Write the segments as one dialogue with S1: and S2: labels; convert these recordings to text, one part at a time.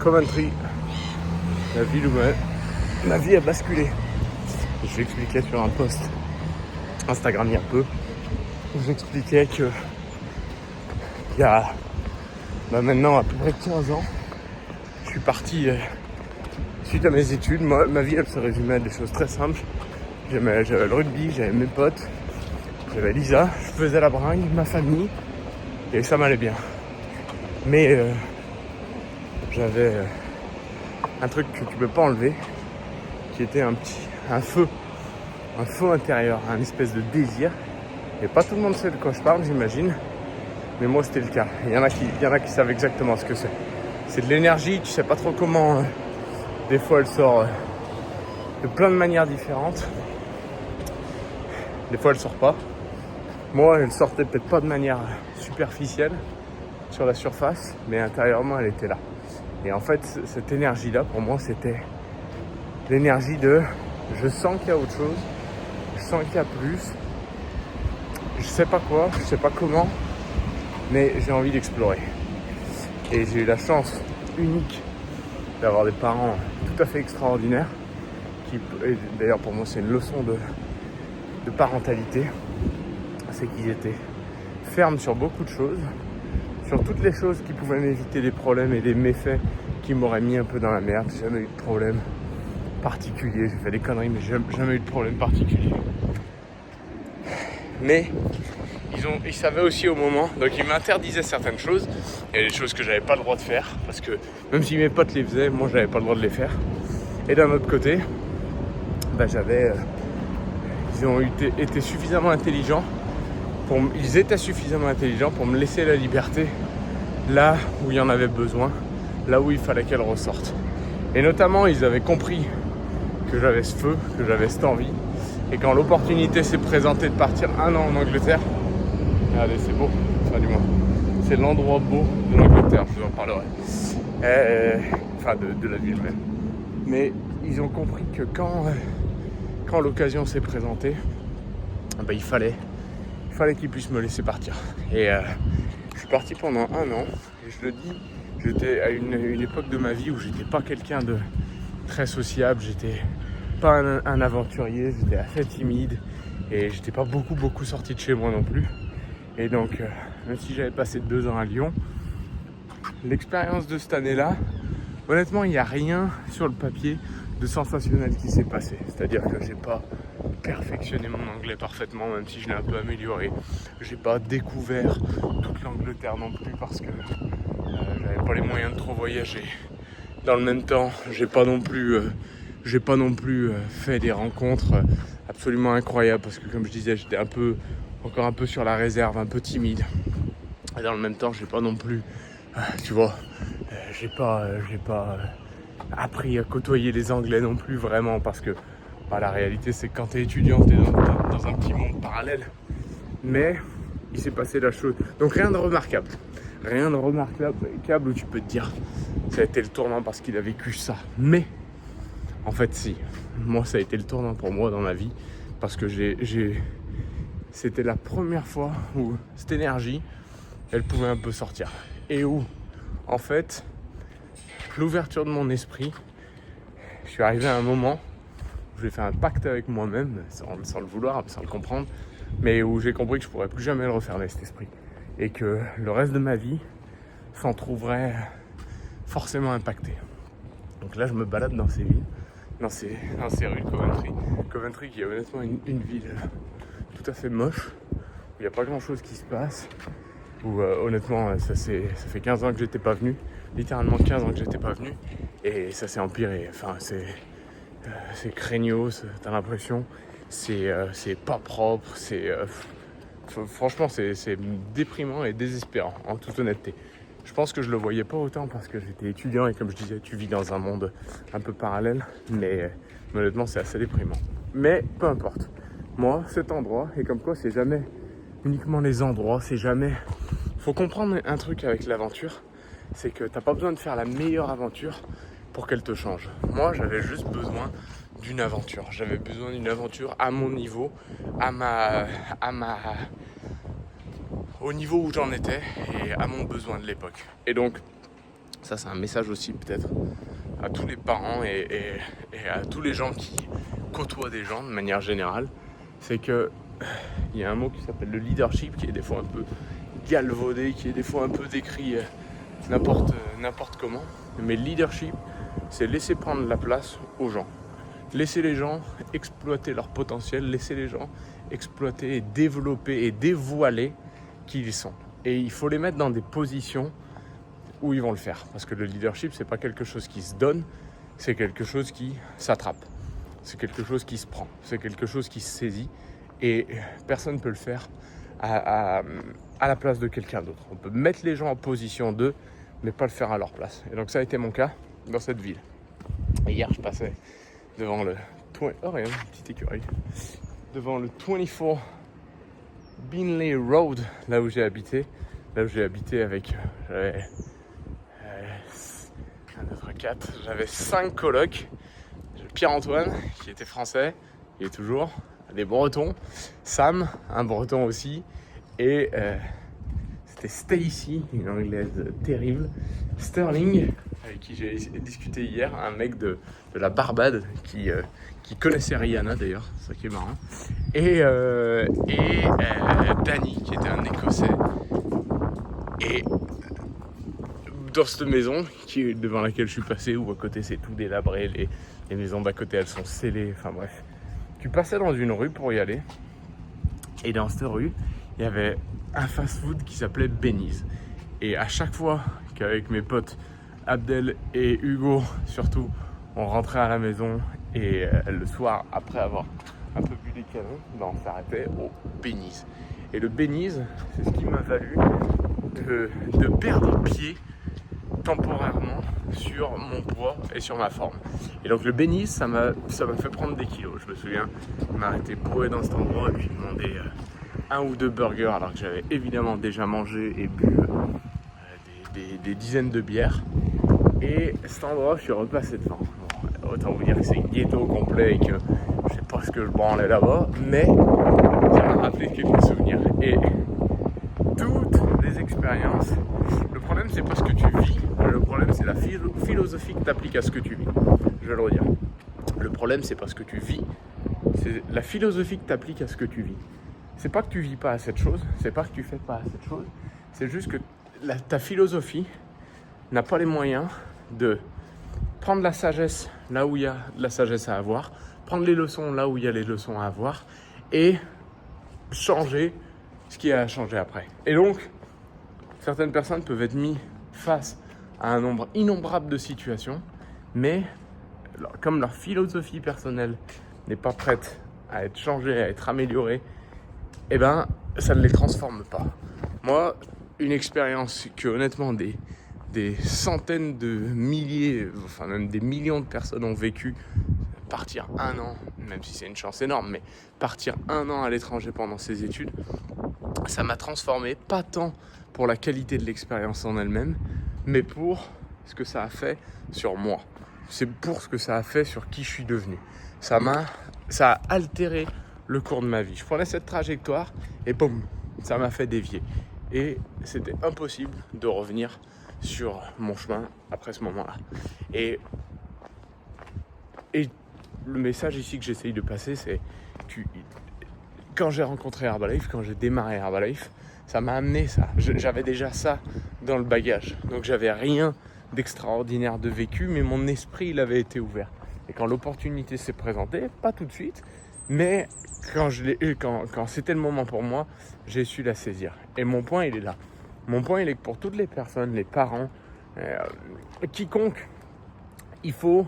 S1: Coventry, la ville où ma vie a basculé. Je l'expliquais sur un post Instagram il y a peu, où j'expliquais que il y a maintenant à peu près 15 ans, je suis parti suite à mes études. Moi, ma vie elle se résumait à des choses très simples. J'avais le rugby, j'avais mes potes, j'avais Lisa, je faisais la bringue, ma famille, et ça m'allait bien. Mais j'avais un truc que tu peux pas enlever, qui était un feu intérieur, un espèce de désir. Et pas tout le monde sait de quoi je parle, j'imagine, mais moi c'était le cas. Il y en a qui savent exactement ce que c'est. C'est de l'énergie, tu sais pas trop comment. Des fois elle sort de plein de manières différentes. Des fois elle sort pas. Moi elle sortait peut-être pas de manière superficielle sur la surface, mais intérieurement elle était là. Et en fait cette énergie là pour moi c'était l'énergie de je sens qu'il y a autre chose, je sens qu'il y a plus, je sais pas quoi, je sais pas comment, mais j'ai envie d'explorer. Et j'ai eu la chance unique d'avoir des parents tout à fait extraordinaires qui, et d'ailleurs pour moi c'est une leçon de parentalité, c'est qu'ils étaient fermes sur beaucoup de choses, sur toutes les choses qui pouvaient m'éviter des problèmes et des méfaits qui m'auraient mis un peu dans la merde. J'ai jamais eu de problème particulier, j'ai fait des conneries mais j'ai jamais eu de problème particulier. Mais ils savaient aussi au moment, donc ils m'interdisaient certaines choses. Il y a des choses que j'avais pas le droit de faire, parce que même si mes potes les faisaient, moi j'avais pas le droit de les faire. Et d'un autre côté, ils ont été suffisamment intelligents, ils étaient suffisamment intelligents pour me laisser la liberté là où il y en avait besoin, là où il fallait qu'elle ressorte. Et notamment, ils avaient compris que j'avais ce feu, que j'avais cette envie. Et quand l'opportunité s'est présentée de partir 1 an en Angleterre, regardez, c'est beau, enfin du moins, c'est l'endroit beau de l'Angleterre, je vous en parlerai. Enfin, de la ville même. Mais ils ont compris que quand l'occasion s'est présentée, il fallait qu'ils puissent me laisser partir. Et je suis parti pendant 1 an, et je le dis, j'étais à une époque de ma vie où j'étais pas quelqu'un de très sociable, j'étais pas un aventurier, j'étais assez timide, et j'étais pas beaucoup sorti de chez moi non plus. Et donc, même si j'avais passé 2 ans à Lyon, l'expérience de cette année-là, honnêtement, il n'y a rien sur le papier de sensationnel qui s'est passé. C'est-à-dire que j'ai pas perfectionné mon anglais parfaitement, même si je l'ai un peu amélioré. J'ai pas découvert toute l'Angleterre non plus parce que j'avais pas les moyens de trop voyager. Dans le même temps, j'ai pas non plus fait des rencontres absolument incroyables parce que, comme je disais, j'étais encore un peu sur la réserve, un peu timide. Et dans le même temps, j'ai pas non plus, j'ai pas appris à côtoyer les Anglais non plus vraiment parce que la réalité c'est que quand t'es étudiant, t'es dans un petit monde parallèle. Mais il s'est passé la chose. Donc rien de remarquable où tu peux te dire ça a été le tournant parce qu'il a vécu ça. Mais en fait si, moi ça a été le tournant pour moi dans ma vie parce que c'était la première fois où cette énergie elle pouvait un peu sortir et où en fait l'ouverture de mon esprit, je suis arrivé à un moment où j'ai fait un pacte avec moi-même sans le vouloir, sans le comprendre, mais où j'ai compris que je pourrais plus jamais le refermer cet esprit et que le reste de ma vie s'en trouverait forcément impacté. Donc là je me balade dans ces villes, dans ces rues de Coventry qui est honnêtement une ville tout à fait moche, où il n'y a pas grand chose qui se passe, où honnêtement ça fait 15 ans que j'étais pas venu, littéralement 15 ans que j'étais pas venu, et ça s'est empiré. Enfin c'est craignos, t'as l'impression, c'est pas propre, franchement c'est déprimant et désespérant en toute honnêteté. Je pense que je le voyais pas autant parce que j'étais étudiant et comme je disais, tu vis dans un monde un peu parallèle, mais honnêtement c'est assez déprimant. Mais peu importe, moi cet endroit, et comme quoi c'est jamais uniquement les endroits, c'est jamais... Faut comprendre un truc avec l'aventure, c'est que t'as pas besoin de faire la meilleure aventure pour qu'elle te change. Moi j'avais juste besoin d'une aventure, j'avais besoin d'une aventure à mon niveau, au niveau où j'en étais et à mon besoin de l'époque. Et donc Ça, c'est un message aussi peut-être à tous les parents et à tous les gens qui côtoient des gens de manière générale. C'est que il y a un mot qui s'appelle le leadership, qui est des fois un peu galvaudé, qui est des fois un peu décrit n'importe comment. Mais le leadership, c'est laisser prendre la place aux gens. Laisser les gens exploiter leur potentiel, laisser les gens exploiter et développer et dévoiler qui ils sont. Et il faut les mettre dans des positions où ils vont le faire. Parce que le leadership, c'est pas quelque chose qui se donne, c'est quelque chose qui s'attrape. C'est quelque chose qui se prend, c'est quelque chose qui se saisit. Et personne ne peut le faire à la place de quelqu'un d'autre. On peut mettre les gens en position d'eux, mais pas le faire à leur place. Et donc ça a été mon cas dans cette ville. Et hier, je passais devant le... Oh, regarde, une petite écureuil. Devant le 24 Binley Road, là où j'ai habité. Là où j'ai habité avec... J'avais j'avais 5 colocs. Pierre-Antoine, qui était français, il est toujours, des Bretons. Sam, un Breton aussi. Et c'était Stacy, une Anglaise terrible. Sterling, avec qui j'ai discuté hier, un mec de la Barbade qui connaissait Rihanna d'ailleurs, c'est ça qui est marrant. Et Danny, qui était un Écossais. Et dans cette maison devant laquelle je suis passé, où à côté c'est tout délabré, les maisons d'à côté elles sont scellées, enfin bref. Tu passais dans une rue pour y aller, et dans cette rue, il y avait un fast-food qui s'appelait Benny's. Et à chaque fois qu'avec mes potes Abdel et Hugo surtout, on rentrait à la maison et le soir, après avoir un peu bu des canons, on s'arrêtait au Benny's. Et le Benny's, c'est ce qui m'a valu de perdre pied temporairement sur mon poids et sur ma forme. Et donc le Benny's, ça m'a fait prendre des kilos. Je me souviens m'arrêter bourré dans cet endroit et puis demander un ou deux burgers, alors que j'avais évidemment déjà mangé et bu des dizaines de bières. Et cet endroit, je suis repassé devant. Bon, autant vous dire que c'est ghetto complet et que je sais pas ce que je branlais là-bas, mais ça m'a rappelé quelques souvenirs. Et toutes les expériences, le problème c'est pas ce que tu vis, le problème c'est la philosophie que tu appliques à ce que tu vis. Je vais le redire. Le problème c'est pas ce que tu vis, c'est la philosophie que tu appliques à ce que tu vis. C'est pas que tu vis pas à cette chose, c'est pas que tu fais pas à cette chose, c'est juste que ta philosophie n'a pas les moyens de prendre la sagesse là où il y a de la sagesse à avoir, prendre les leçons là où il y a les leçons à avoir et changer ce qu'il y a à changer après. Et donc, certaines personnes peuvent être mises face à un nombre innombrable de situations, mais comme leur philosophie personnelle n'est pas prête à être changée, à être améliorée, eh ben, ça ne les transforme pas. Moi, une expérience que honnêtement des centaines de milliers, enfin même des millions de personnes ont vécu, partir 1 an, même si c'est une chance énorme, mais partir 1 an à l'étranger pendant ses études, ça m'a transformé, pas tant pour la qualité de l'expérience en elle-même, mais pour ce que ça a fait sur moi. C'est pour ce que ça a fait sur qui je suis devenu. Ça a altéré le cours de ma vie. Je prenais cette trajectoire et boum, ça m'a fait dévier. Et c'était impossible de revenir sur mon chemin après ce moment-là. Et le message ici que j'essaye de passer, c'est quand j'ai rencontré Herbalife, quand j'ai démarré Herbalife, ça m'a amené ça. J'avais déjà ça dans le bagage. Donc j'avais rien d'extraordinaire de vécu, mais mon esprit, il avait été ouvert. Et quand l'opportunité s'est présentée, pas tout de suite, mais quand c'était le moment pour moi, j'ai su la saisir. Et mon point, il est là. Mon point, il est que pour toutes les personnes, les parents, quiconque, il faut...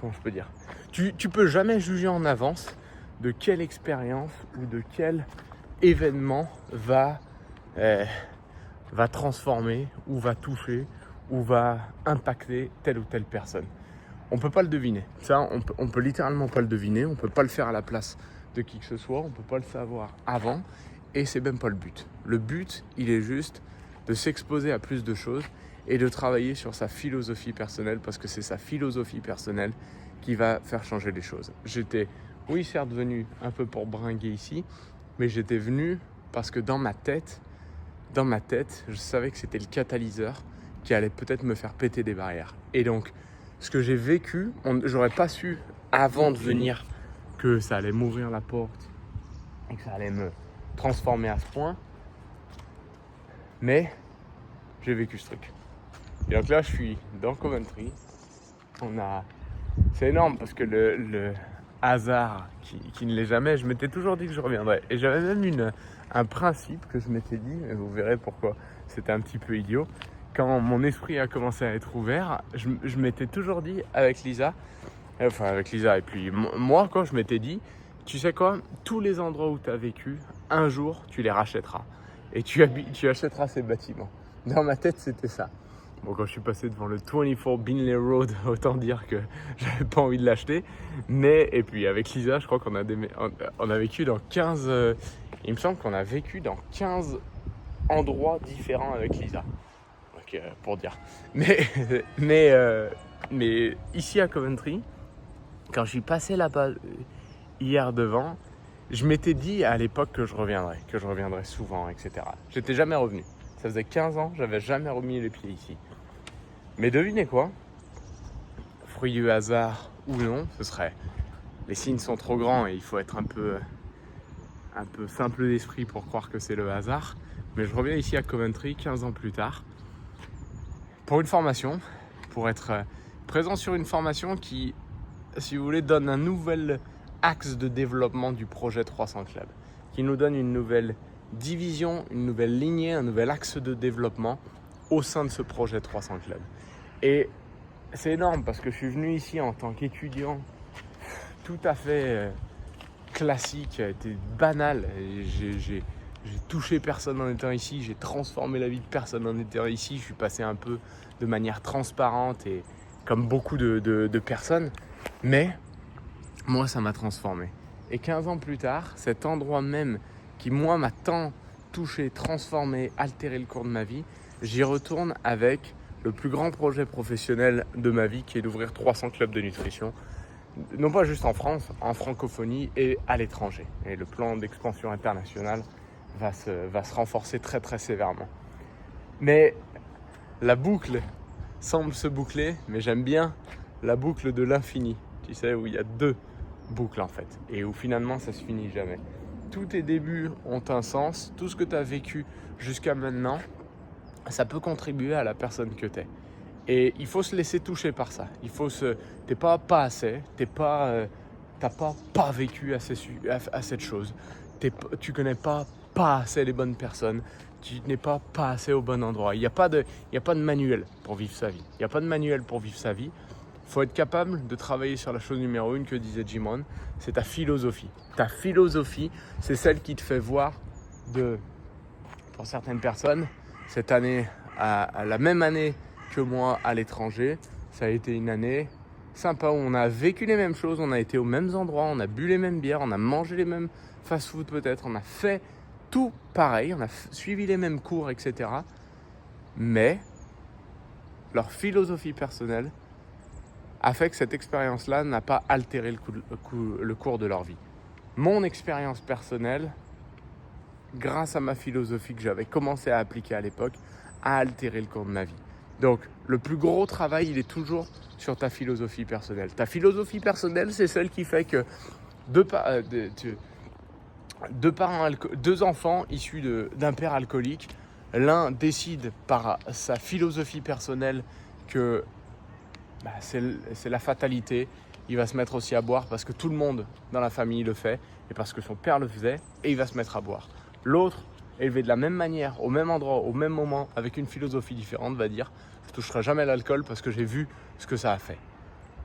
S1: Comment je peux dire ? Tu peux jamais juger en avance de quelle expérience ou de quel événement va transformer ou va toucher ou va impacter telle ou telle personne. On peut pas le deviner. Ça, on peut littéralement pas le deviner. On peut pas le faire à la place de qui que ce soit. On peut pas le savoir avant. Et c'est même pas le but. Le but, il est juste de s'exposer à plus de choses et de travailler sur sa philosophie personnelle, parce que c'est sa philosophie personnelle qui va faire changer les choses. J'étais, oui, certes venu un peu pour bringuer ici, mais j'étais venu parce que dans ma tête, je savais que c'était le catalyseur qui allait peut-être me faire péter des barrières. Et donc, ce que j'ai vécu, j'aurais pas su avant de venir que ça allait m'ouvrir la porte et que ça allait me transformer à ce point. Mais j'ai vécu ce truc. Et donc là, je suis dans Coventry. C'est énorme parce que le hasard qui ne l'est jamais, je m'étais toujours dit que je reviendrais. Et j'avais même un principe que je m'étais dit, et vous verrez pourquoi c'était un petit peu idiot. Quand mon esprit a commencé à être ouvert, je m'étais toujours dit avec Lisa et puis moi, quand je m'étais dit, tu sais quoi, tous les endroits où tu as vécu, un jour, tu les rachèteras. Et tu achèteras ces bâtiments. Dans ma tête, c'était ça. Bon, quand je suis passé devant le 24 Binley Road, autant dire que j'avais pas envie de l'acheter. Et puis avec Lisa, je crois qu'on a vécu dans 15... il me semble qu'on a vécu dans 15 endroits différents avec Lisa. Donc, pour dire. Mais ici à Coventry, quand je suis passé là-bas hier devant, je m'étais dit à l'époque que je reviendrais souvent, etc. J'étais jamais revenu. Ça faisait 15 ans, j'avais jamais remis les pieds ici. Mais devinez quoi ? Fruit du hasard ou non, les signes sont trop grands et il faut être un peu simple d'esprit pour croire que c'est le hasard. Mais je reviens ici à Coventry 15 ans plus tard pour une formation, pour être présent sur une formation qui, si vous voulez, donne un nouvel axe de développement du projet 300 Club, qui nous donne une nouvelle division, une nouvelle lignée, un nouvel axe de développement au sein de ce projet 300 Club. Et c'est énorme parce que je suis venu ici en tant qu'étudiant tout à fait classique, était banal. J'ai touché personne en étant ici, j'ai transformé la vie de personne en étant ici, je suis passé un peu de manière transparente et comme beaucoup de personnes, mais moi ça m'a transformé. Et 15 ans plus tard, cet endroit même qui moi m'a tant touché, transformé, altéré le cours de ma vie, j'y retourne avec le plus grand projet professionnel de ma vie qui est d'ouvrir 300 clubs de nutrition. Non pas juste en France, en francophonie et à l'étranger. Et le plan d'expansion internationale va se renforcer très très sévèrement. Mais la boucle semble se boucler, mais j'aime bien la boucle de l'infini. Tu sais, où il y a 2 boucles en fait, et où finalement ça se finit jamais. Tous tes débuts ont un sens, tout ce que tu as vécu jusqu'à maintenant, ça peut contribuer à la personne que tu es. Et il faut se laisser toucher par ça. T'es pas assez, t'as pas vécu à cette chose. Tu connais pas assez les bonnes personnes. Tu n'es pas assez au bon endroit. Il n'y a pas de manuel pour vivre sa vie. Il n'y a pas de manuel pour vivre sa vie. Il faut être capable de travailler sur la chose numéro 1 que disait Jim Rohn, c'est ta philosophie. Ta philosophie, c'est celle qui te fait voir pour certaines personnes, cette année, à la même année que moi à l'étranger, ça a été une année sympa où on a vécu les mêmes choses, on a été aux mêmes endroits, on a bu les mêmes bières, on a mangé les mêmes fast-food peut-être, on a fait tout pareil, on a suivi les mêmes cours, etc. Mais leur philosophie personnelle a fait que cette expérience-là n'a pas altéré le cours de leur vie. Mon expérience personnelle, grâce à ma philosophie que j'avais commencé à appliquer à l'époque, a altéré le cours de ma vie. Donc, le plus gros travail, il est toujours sur ta philosophie personnelle. Ta philosophie personnelle, c'est celle qui fait que deux enfants issus d'un père alcoolique, l'un décide par sa philosophie personnelle que c'est la fatalité, il va se mettre aussi à boire parce que tout le monde dans la famille le fait et parce que son père le faisait et il va se mettre à boire. L'autre, élevé de la même manière, au même endroit, au même moment, avec une philosophie différente, va dire « je ne toucherai jamais l'alcool parce que j'ai vu ce que ça a fait ».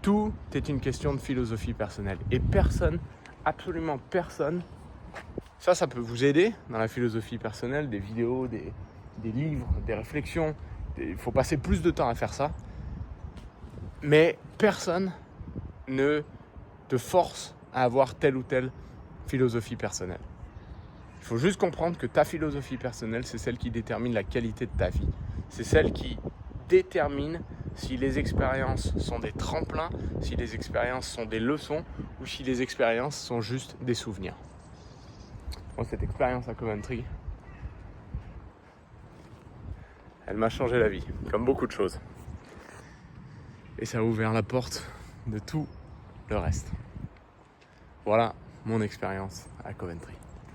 S1: Tout est une question de philosophie personnelle et personne, absolument personne, ça peut vous aider dans la philosophie personnelle, des vidéos, des livres, des réflexions. Il faut passer plus de temps à faire ça. Mais personne ne te force à avoir telle ou telle philosophie personnelle. Il faut juste comprendre que ta philosophie personnelle, c'est celle qui détermine la qualité de ta vie. C'est celle qui détermine si les expériences sont des tremplins, si les expériences sont des leçons ou si les expériences sont juste des souvenirs. Moi, cette expérience à Coventry, Elle m'a changé la vie, comme beaucoup de choses. Et ça a ouvert la porte de tout le reste. Voilà mon expérience à Coventry.